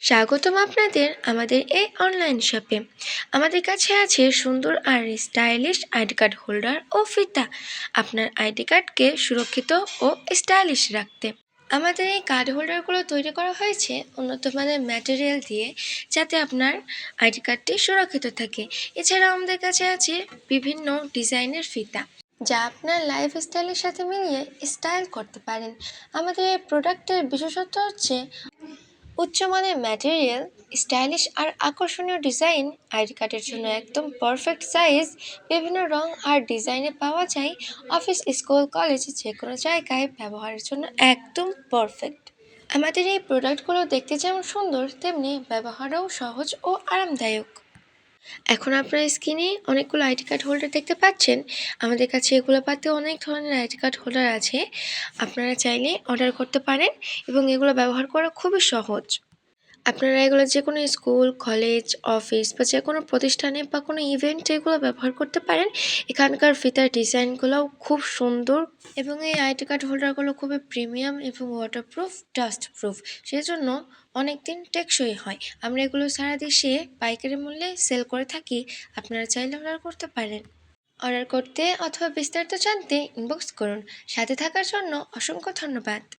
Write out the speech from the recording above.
স্বাগতম আপনাদের আমাদের এই অনলাইন শপে। আমাদের কাছে আছে সুন্দর আর স্টাইলিশ আইডি কার্ড হোল্ডার ও ফিতা আপনার আইডি কার্ডকে সুরক্ষিত ও স্টাইলিশ রাখতে। আমাদের এই কার্ড হোল্ডারগুলো তৈরি করা হয়েছে উন্নত মানের ম্যাটেরিয়াল দিয়ে, যাতে আপনার আইডি কার্ডটি সুরক্ষিত থাকে। এছাড়াও আমাদের কাছে আছে বিভিন্ন ডিজাইনের ফিতা, যা আপনার লাইফস্টাইলের সাথে মিলিয়ে স্টাইল করতে পারেন। আমাদের এই প্রোডাক্টের বিশেষত্ব হচ্ছে উচ্চমানের ম্যাটেরিয়াল, স্টাইলিশ আর আকর্ষণীয় ডিজাইন। আইডি কার্ডের জন্য একদম পারফেক্ট সাইজ, বিভিন্ন রং আর ডিজাইনে পাওয়া যায়। অফিস, স্কুল, কলেজ যে কোনো জায়গায় ব্যবহারের জন্য একদম পারফেক্ট। আমাদের এই প্রোডাক্টগুলো দেখতে যেমন সুন্দর, তেমনি ব্যবহারেও সহজ ও আরামদায়ক। এখন আপনার স্ক্রিনে অনেকগুলো আইডি কার্ড হোল্ডার দেখতে পাচ্ছেন। আমাদের কাছে এগুলো পাতে অনেক ধরনের আইডি কার্ড হোল্ডার আছে। আপনারা চাইলে অর্ডার করতে পারেন এবং এগুলো ব্যবহার করা খুবই সহজ। আপনারা এগুলো যে কোনো স্কুল, কলেজ, অফিস বা যে কোনো প্রতিষ্ঠানে বা কোনো ইভেন্টে এগুলো ব্যবহার করতে পারেন। এখানকার ফিতার ডিজাইনগুলোও খুব সুন্দর এবং এই আইডি কার্ড হোল্ডারগুলো খুবই প্রিমিয়াম এবং ওয়াটারপ্রুফ, ডাস্ট প্রুফ, সেজন্য অনেক দিন টেকসই হয়। আমরা এগুলো সারা দেশে পাইকারি মূল্যে সেল করে থাকি। আপনারা চাইলে অর্ডার করতে পারেন। অর্ডার করতে অথবা বিস্তারিত জানতে ইনবক্স করুন। সাথে থাকার জন্য অসংখ্য ধন্যবাদ।